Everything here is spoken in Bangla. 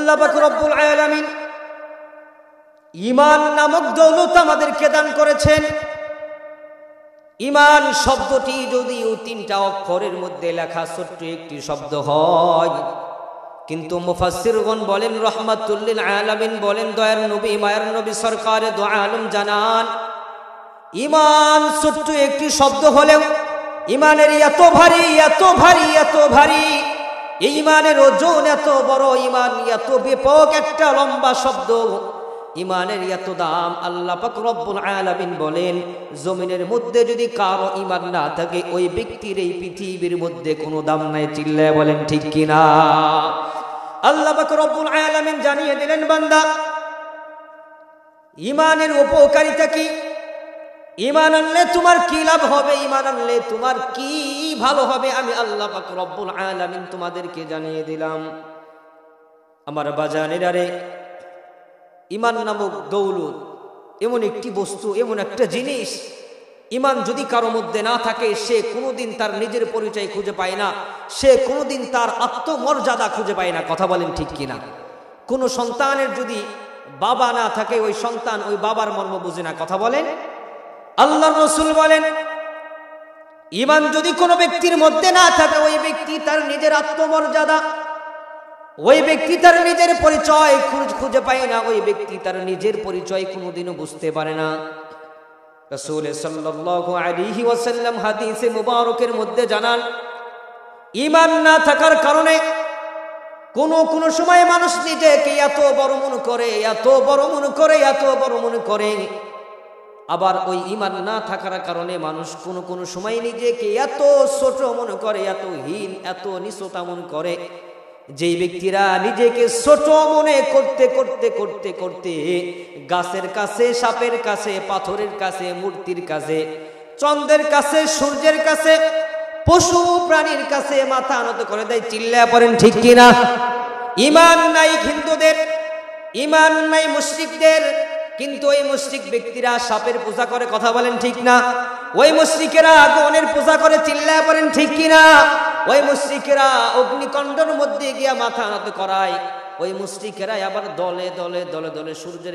আল্লাহ পাক রব্বুল আলামিন ঈমান নামক দৌলত আমাদেরকে দান করেছেন। ঈমান শব্দটি যদিও তিনটা অক্ষরের মধ্যে লেখা ছোট্ট একটি শব্দ হয়, কিন্তু মুফাসসিরগণ বলেন, রাহমাতুল লিল আলামিন বলেন, দয়ার নবী মায়ার নবী সরকারে দো আলম জানান, ঈমান ছোট্ট একটি শব্দ হলেও ঈমানের এত ভারী এত ভারী এত ভারী, এই ঈমানের ওজন এত বড়, ঈমান এত ব্যাপক একটা লম্বা শব্দ, ঈমানের এত দাম। আল্লাহ পাক রব্বুল আলামিন বলেন, জমিনের মধ্যে যদি কারো ঈমান না থাকে ওই ব্যক্তির এই পৃথিবীর মধ্যে কোনো দাম নাই। চিল্লায় বলেন ঠিক কিনা? আল্লাহ পাক রব্বুল আলামিন জানিয়ে দিলেন, বান্দা ঈমানের উপকারিতা কি, ঈমান আনলে তোমার কি লাভ হবে, ঈমান আনলে তোমার কি ভালো হবে, আমি আল্লাহ পাক রব্বুল আলামিন তোমাদেরকে জানিয়ে দিলাম। আমার বাজানেরা রে, ঈমান নামক দৌলত এমন একটি বস্তু, এমন একটা জিনিস, ঈমান যদি কারো মধ্যে না থাকে সে কোনোদিন তার নিজের পরিচয় খুঁজে পায় না, সে কোনোদিন তার আত্মমর্যাদা খুঁজে পায় না। কথা বলেন ঠিক কিনা? কোনো সন্তানের যদি বাবা না থাকে ওই সন্তান ওই বাবার মর্ম বুঝে না। কথা বলেন। আল্লাহর রাসূল বলেন, ঈমান যদি কোনো ব্যক্তির মধ্যে না থাকে ওই ব্যক্তি তার নিজের আত্মমর্যাদা, ওই ব্যক্তি তার নিজের পরিচয় খুঁজে পায় না, ওই ব্যক্তি তার নিজের পরিচয় কোনোদিনও বুঝতে পারে না। রাসূল সাল্লাল্লাহু আলাইহি ওয়াসাল্লাম হাদিসে মুবারকের মধ্যে জানান, ঈমান না থাকার কারণে কোন সময় মানুষ নিজেকে এত বড় মনে করে, এত বড় মনে করে, এত বড় মনে করে, আবার ওই ঈমান না থাকার কারণে মানুষ কোন সময় নিজেকে এত ছোট মনে করে, এত হীন, এত নিচতা মনে করে। যেই ব্যক্তিরা নিজেকে ছোট মনে করতে করতে করতে করতে গাছের কাছে, সাপের কাছে, পাথরের কাছে, মূর্তির কাছে, চন্দ্রের কাছে, সূর্যের কাছে, পশু প্রাণীর কাছে মাথা নত করে দেয়। চিল্লায়া পড়েন ঠিক কিনা? ঈমান নাই হিন্দুদের, ঈমান নাই মুশরিকদের, কিন্তু ওই মুশরিক ব্যক্তিরা সাপের পূজা করে। কথা বলেন ঠিক না? ওই মুশরিকেরা আগুনের পূজা করে। চিল্লায়া পড়েন ঠিক কিনা? ওই মুশরিকেরা অগ্নিকুণ্ডের মধ্যে গিয়া মাথা নত করায়। ওই মুশরিকেরা আবার দলে দলে দলে দলে সূর্যের